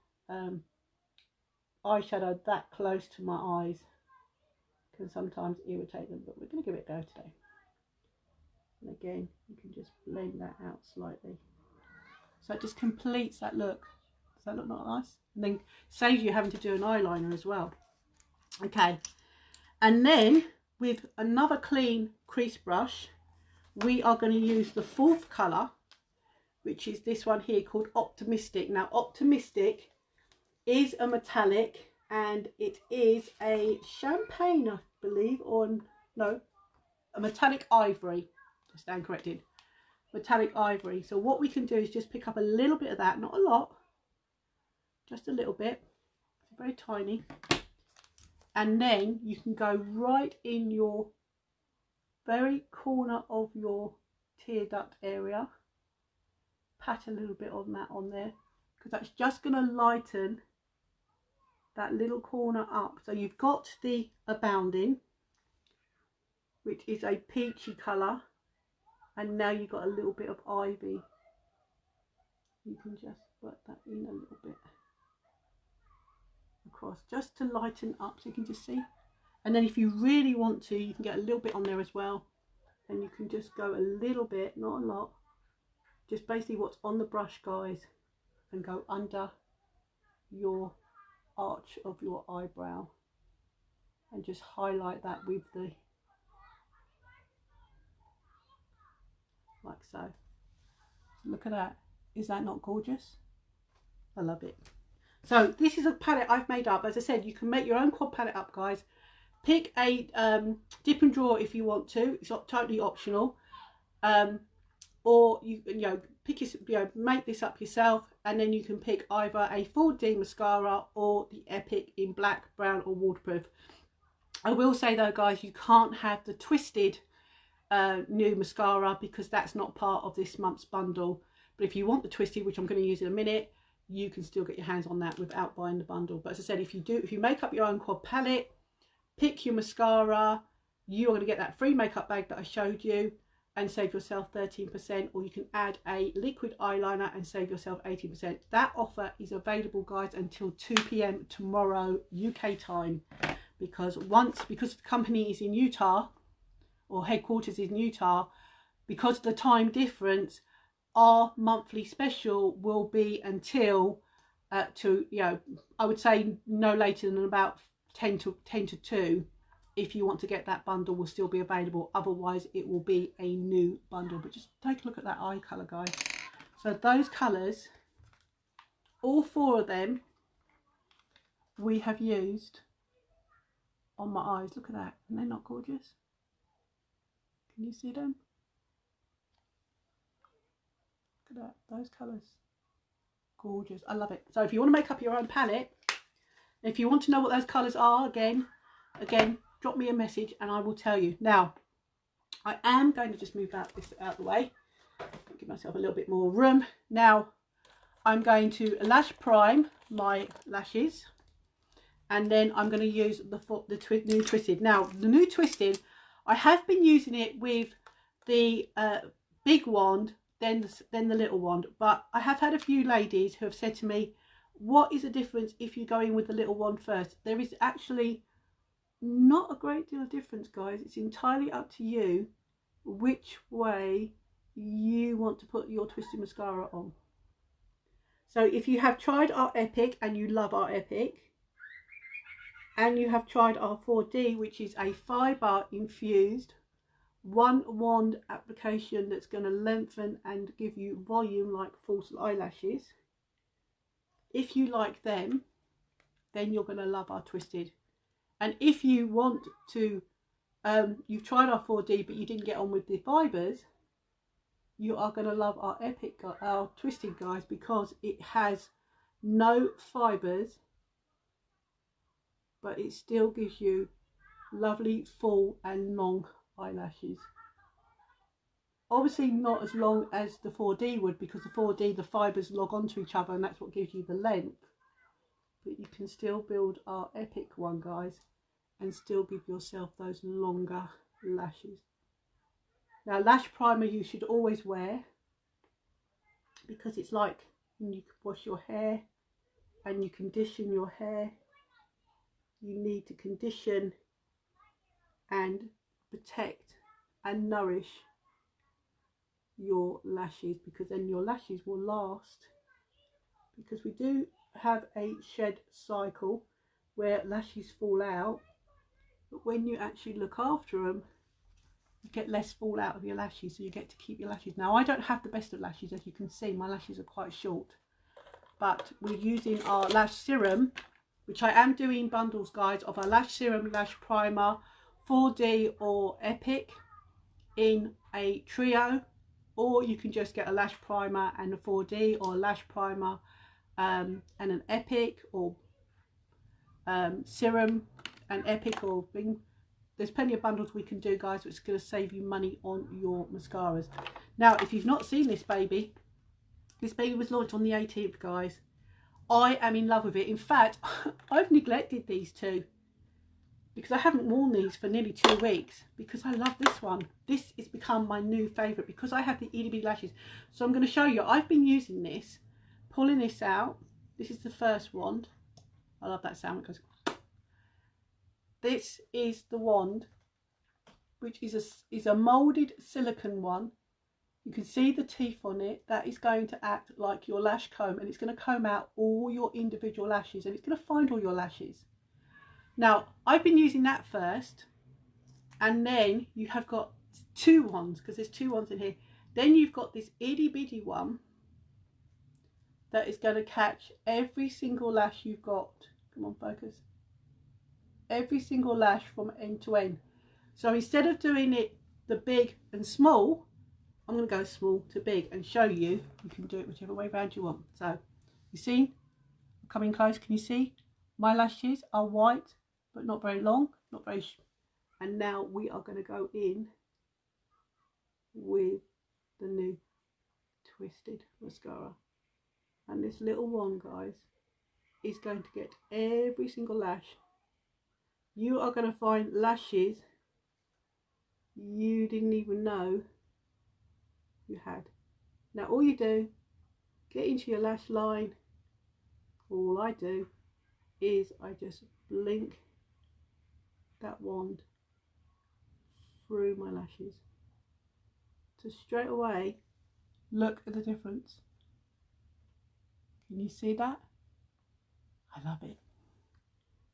Speaker 1: eyeshadow that close to my eyes can sometimes irritate them, but we're going to give it a go today. And again, you can just blend that out slightly, so it just completes that look. Does that look not nice? And then saves you having to do an eyeliner as well. Okay, and then with another clean crease brush, we are going to use the fourth colour, which is this one here called Optimistic. Now, Optimistic is a metallic, and it is a champagne, I believe, or no, a metallic ivory. I stand corrected. Metallic ivory. So what we can do is just pick up a little bit of that, not a lot, just a little bit. It's very tiny. And then you can go right in your very corner of your tear duct area, pat a little bit on that on there, because that's just going to lighten that little corner up. So you've got the Abounding, which is a peachy colour, and now you've got a little bit of Ivy. You can just work that in a little bit across, just to lighten up, so you can just see. And then if you really want to, you can get a little bit on there as well, and you can just go a little bit, not a lot, just basically what's on the brush, guys, and go under your arch of your eyebrow, and just highlight that with the, like so. Look at that. Is that not gorgeous? I love it. So this is a palette I've made up. As I said, you can make your own quad palette up, guys. Pick a dip and draw if you want to. It's not totally optional. Or you know, pick your, make this up yourself, and then you can pick either a 4D mascara or the Epic in black, brown, or waterproof. I will say though, guys, you can't have the Twisted new mascara because that's not part of this month's bundle. But if you want the Twisted, which I'm going to use in a minute, you can still get your hands on that without buying the bundle. But as I said, if you make up your own quad palette, pick your mascara, you're going to get that free makeup bag that I showed you, and save yourself 13%, or you can add a liquid eyeliner and save yourself 18%. That offer is available, guys, until 2 p.m. tomorrow UK time, because the company is in Utah, or headquarters is in Utah, because of the time difference, our monthly special will be until I would say no later than about 10 to 2. If you want to get that bundle, will still be available. Otherwise, it will be a new bundle. But just take a look at that eye colour, guys. So those colours, all 4 of them, we have used on my eyes. Look at that. Are they not gorgeous? Can you see them? Look at that. Those colours. Gorgeous. I love it. So if you want to make up your own palette, if you want to know what those colours are, again, drop me a message and I will tell you. Now, I am going to just move this out of the way. Give myself a little bit more room. Now, I'm going to lash prime my lashes. And then I'm going to use the new Twisted. Now, the new Twisted, I have been using it with the big wand, then the little wand. But I have had a few ladies who have said to me, what is the difference if you go in with the little wand first? There is actually not a great deal of difference, guys. It's entirely up to you which way you want to put your Twisted mascara on. So if you have tried our Epic and you love our Epic, and you have tried our 4D, which is a fibre infused 1 wand application that's going to lengthen and give you volume like false eyelashes, if you like them, then you're going to love our Twisted. And if you want to, you've tried our 4D but you didn't get on with the fibres, you are going to love our our Twisted, guys, because it has no fibres, but it still gives you lovely full and long eyelashes. Obviously not as long as the 4D would, because the 4D, the fibres log onto each other and that's what gives you the length. But you can still build our Epic one, guys, and still give yourself those longer lashes. Now, lash primer you should always wear, because it's like when you wash your hair and you condition your hair, you need to condition and protect and nourish your lashes, because then your lashes will last. Because we do have a shed cycle where lashes fall out, but when you actually look after them, you get less fall out of your lashes, so you get to keep your lashes. Now, I don't have the best of lashes, as you can see, my lashes are quite short, but we're using our lash serum, which I am doing bundles, guys, of our lash serum, lash primer, 4D or Epic in a trio, or you can just get a lash primer and a 4D, or a lash primer and an Epic, or serum and Epic, or thing. There's plenty of bundles we can do, guys, which is going to save you money on your mascaras. Now, if you've not seen this baby was launched on the 18th, guys. I am in love with it. In fact, I've neglected these two because I haven't worn these for nearly 2 weeks, because I love this one. This has become my new favourite because I have the itty bitty lashes. So I'm going to show you. I've been using this, pulling this out. This is the first wand. I love that sound because this is the wand, which is a moulded silicone one. You can see the teeth on it. That is going to act like your lash comb, and it's going to comb out all your individual lashes, and it's going to find all your lashes. Now, I've been using that first, and then you have got 2 wands, because there's 2 wands in here. Then you've got this itty bitty one that is going to catch every single lash you've got. Come on, focus. Every single lash from end to end. So instead of doing it the big and small, I'm going to go small to big and show you. You can do it whichever way around you want. So, you see? Coming close, can you see? My lashes are white, but not very long, not very. And now we are going to go in with the new Twisted mascara. And this little one, guys, is going to get every single lash. You are going to find lashes you didn't even know you had. Now all you do, get into your lash line. All I do is I just blink that wand through my lashes. So straight away, look at the difference. Can you see that? I love it.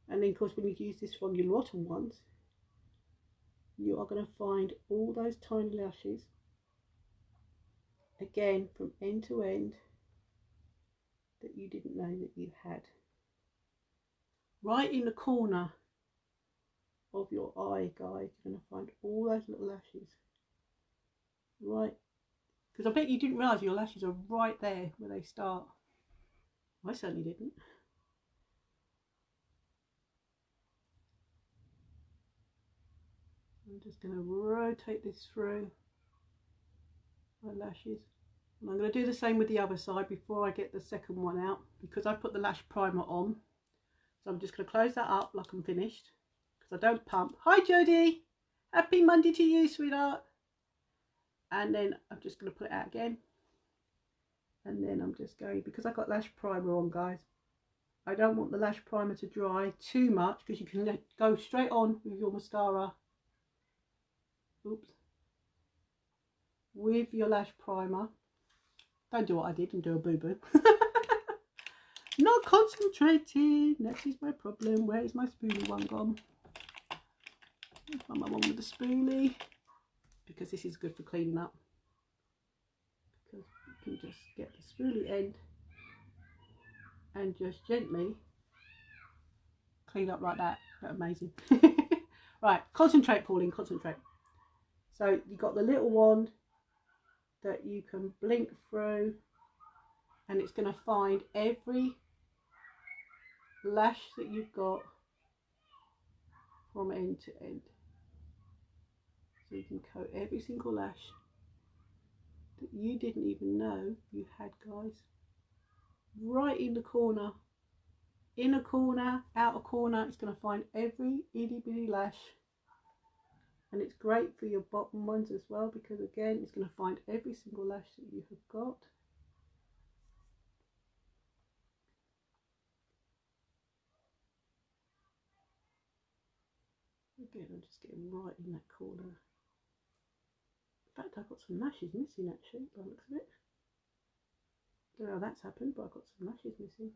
Speaker 1: And then of course when you use this on your rotten ones, you are going to find all those tiny lashes, again from end to end, that you didn't know that you had. Right in the corner of your eye, guys, you're going to find all those little lashes. Right, because I bet you didn't realise your lashes are right there where they start. I certainly didn't. I'm just going to rotate this through my lashes. And I'm going to do the same with the other side before I get the second one out, because I put the lash primer on. So I'm just going to close that up like I'm finished, because I don't pump. Hi Jodie! Happy Monday to you, sweetheart. And then I'm just going to put it out again. And then I'm just going, because I've got lash primer on, guys, I don't want the lash primer to dry too much, because you can go straight on with your mascara. Oops. With your lash primer. Don't do what I did and do a boo-boo. Not concentrating. That is my problem. Where is my spoolie one gone? Find my one with the spoolie, because this is good for cleaning up. Because you can just get the spoolie end and just gently clean up like that. That's amazing. Right, concentrate, Pauline, concentrate. So you've got the little wand that you can blink through, and it's going to find every lash that you've got from end to end. So you can coat every single lash that you didn't even know you had, guys. Right in the corner, inner corner, outer corner, it's going to find every itty bitty lash. And it's great for your bottom ones as well, because again it's going to find every single lash that you have got. Again, I'm just getting right in that corner. In fact, I've got some lashes missing actually, by the looks of it. Don't know how that's happened, but I've got some lashes missing.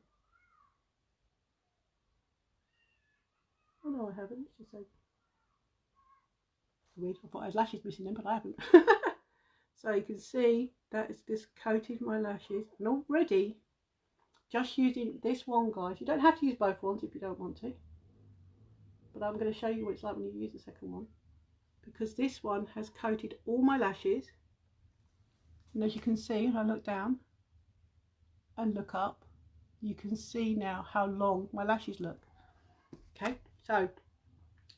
Speaker 1: Oh no, I haven't. It's just like weird. I thought I had lashes missing then, but I haven't. So you can see that it's just coated my lashes, and already just using this one, guys. You don't have to use both ones if you don't want to, but I'm going to show you what it's like when you use the second one, because this one has coated all my lashes. And as you can see, when I look down and look up, you can see now how long my lashes look. Okay, so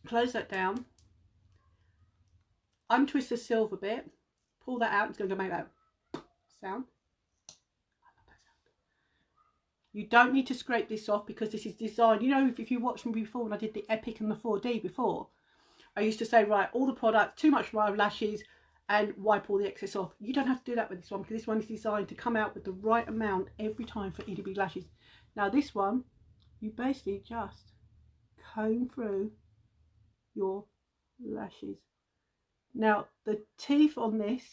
Speaker 1: close that down, untwist the silver bit, pull that out. It's going to make that sound. I love that sound. You don't need to scrape this off, because this is designed, you know, if you watched me before when I did the Epic and the 4D before, I used to say, right, all the products, too much for my lashes, and wipe all the excess off. You don't have to do that with this one, because this one is designed to come out with the right amount every time for itty bitty lashes. Now this one, you basically just comb through your lashes. Now the teeth on this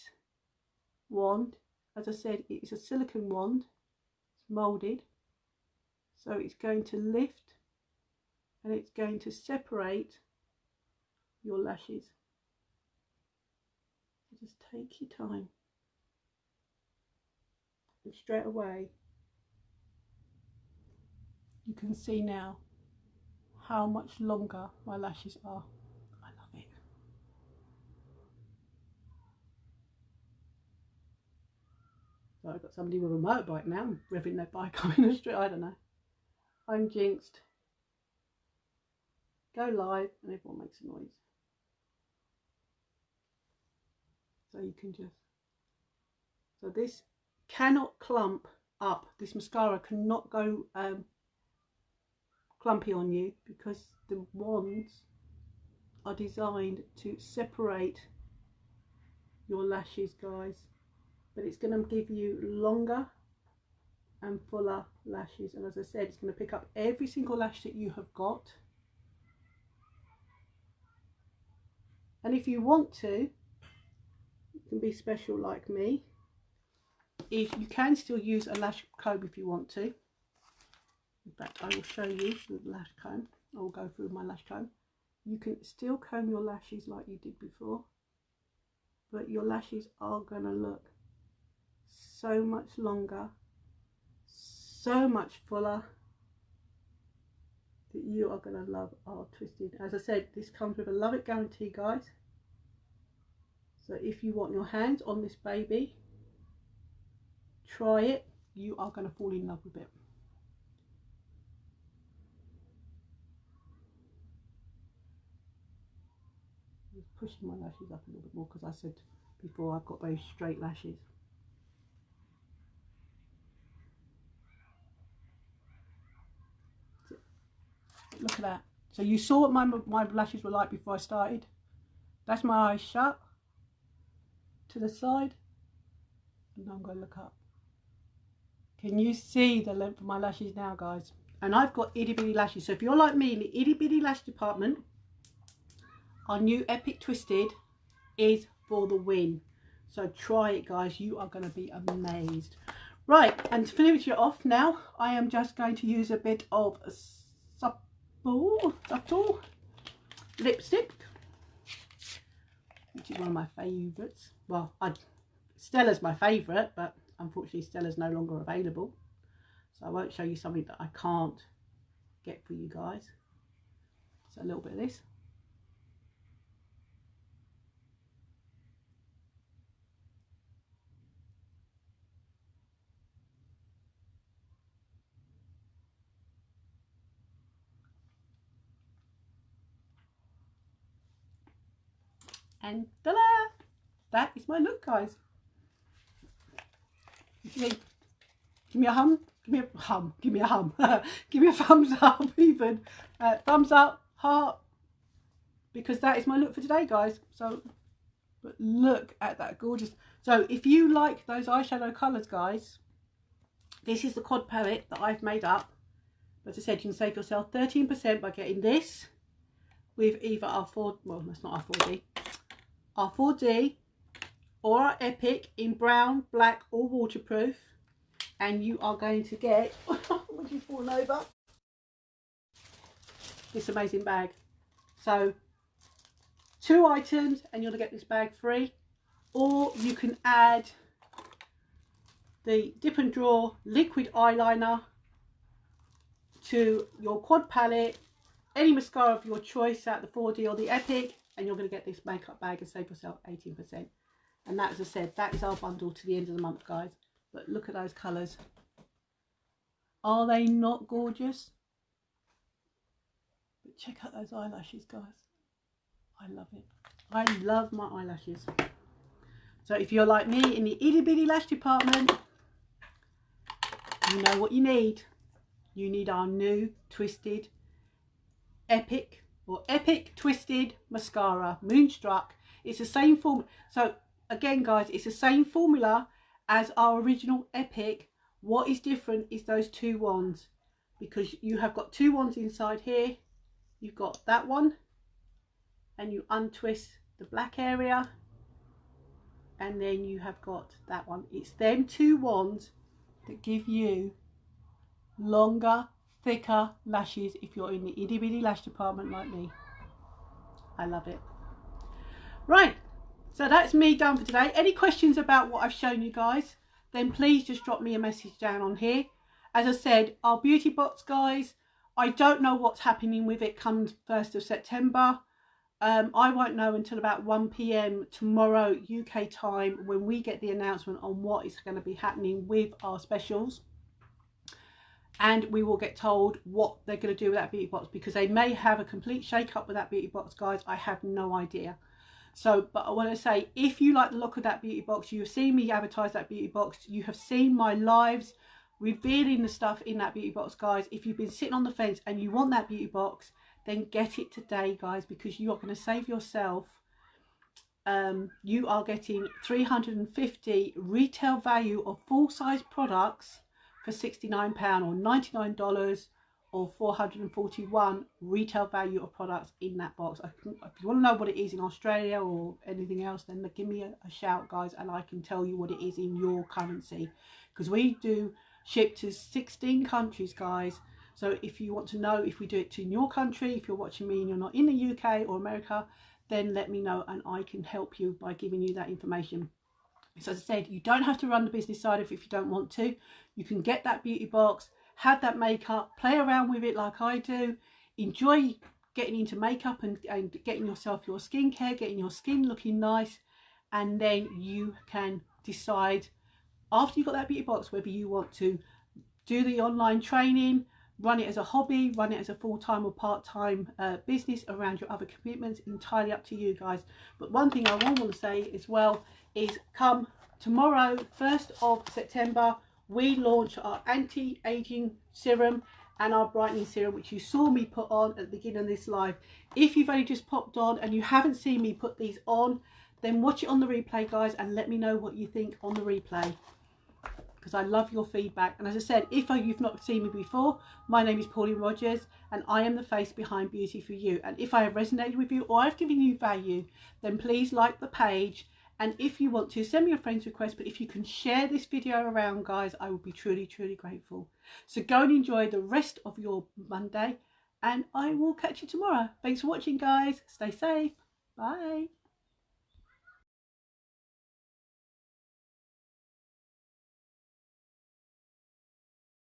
Speaker 1: wand, as I said, it is a silicone wand. It's moulded, so it's going to lift and it's going to separate your lashes. So just take your time, and straight away you can see now how much longer my lashes are. I love it. So I've got somebody with a motorbike now revving their bike on the street. I don't know. I'm jinxed. Go live and everyone makes a noise. So you can just, so this cannot clump up. This mascara cannot go clumpy on you, because the wands are designed to separate your lashes, guys. but it's going to give you longer and fuller lashes. And as I said, it's going to pick up every single lash that you have got. And if you want to, you can be special like me. If you can still use a lash comb if you want to. In fact, I will show you the lash comb. I will go through my lash comb. You can still comb your lashes like you did before, but your lashes are going to look so much longer, so much fuller, that you are going to love our Twisted. As I said, this comes with a love it guarantee, guys. So if you want your hands on this baby, try it. You are going to fall in love with it. I'm just pushing my lashes up a little bit more because I said before I've got very straight lashes. Look at that. So you saw what my lashes were like before I started. That's my eyes shut to the side, and I'm going to look up. Can you see the length of my lashes now, guys? And I've got itty bitty lashes. So if you're like me in the itty bitty lash department, our new Epic Twisted is for the win. So try it, guys. You are going to be amazed. Right, and to finish it off now, I am just going to use a bit of subtle lipstick, which is one of my favourites. Well, Stella's my favourite, but unfortunately Stella's no longer available, so I won't show you something that I can't get for you guys. So a little bit of this. And ta-da! That is my look, guys. Give me a hum. Give me a hum. Give me a hum. Give me a thumbs up, even. Thumbs up, heart. Because that is my look for today, guys. So, but look at that gorgeous. So, if you like those eyeshadow colours, guys, this is the quad palette that I've made up. As I said, you can save yourself 13% by getting this with either our well, that's not our 4D. Our 4D or our Epic in brown, black or waterproof, and you are going to get would you fall over this amazing bag. So 2 items and you're going to get this bag free, or you can add the Dip and Draw liquid eyeliner to your quad palette, any mascara of your choice at the 4D or the Epic, and you're going to get this makeup bag and save yourself 18%. And that, as I said, that is our bundle to the end of the month, guys. But look at those colours. Are they not gorgeous? But check out those eyelashes, guys. I love it. I love my eyelashes. So if you're like me in the itty bitty lash department, you know what you need. You need our new Twisted Epic or Epic Twisted Mascara, Moonstruck. It's the same form. So again, guys, it's the same formula as our original Epic. What is different is those 2 wands, because you have got 2 wands inside here. You've got that one, and you untwist the black area, and then you have got that one. It's them 2 wands that give you longer, thicker lashes if you're in the itty bitty lash department like me. I love it. Right, so that's me done for today. Any questions about what I've shown you guys, then please just drop me a message down on here. As I said, our beauty box, guys, I don't know what's happening with it come 1st of September. I won't know until about 1 PM tomorrow UK time, when we get the announcement on what is going to be happening with our specials. And we will get told what they're going to do with that beauty box, because they may have a complete shake up with that beauty box, guys. I have no idea. So, but I want to say, if you like the look of that beauty box, you have seen me advertise that beauty box, you have seen my lives revealing the stuff in that beauty box, guys. If you've been sitting on the fence and you want that beauty box, then get it today, guys, because you are going to save yourself you are getting 350 retail value of full size products for £69 or $99, or 441 retail value of products in that box. If you want to know what it is in Australia or anything else, then give me a shout, guys, and I can tell you what it is in your currency, because we do ship to 16 countries, guys. So if you want to know if we do it in your country, if you're watching me and you're not in the UK or America, then let me know and I can help you by giving you that information. So as I said, you don't have to run the business side of it if you don't want to. You can get that beauty box, have that makeup, play around with it like I do, enjoy getting into makeup and getting yourself your skincare, getting your skin looking nice, and then you can decide after you've got that beauty box whether you want to do the online training, run it as a hobby, run it as a full-time or part-time business around your other commitments. Entirely up to you, guys. But one thing I want to say as well is, come tomorrow, 1st of September, we launch our anti-aging serum and our brightening serum, which you saw me put on at the beginning of this live. If you've only just popped on and you haven't seen me put these on, then watch it on the replay, guys, and let me know what you think on the replay, because I love your feedback. And as I said, if you've not seen me before, my name is Pauline Rogers and I am the face behind Beauty For You. And if I have resonated with you or I've given you value, then please like the page. And if you want to, send me a friend's request. But if you can share this video around, guys, I will be truly, truly grateful. So go and enjoy the rest of your Monday and I will catch you tomorrow. Thanks for watching, guys. Stay safe. Bye.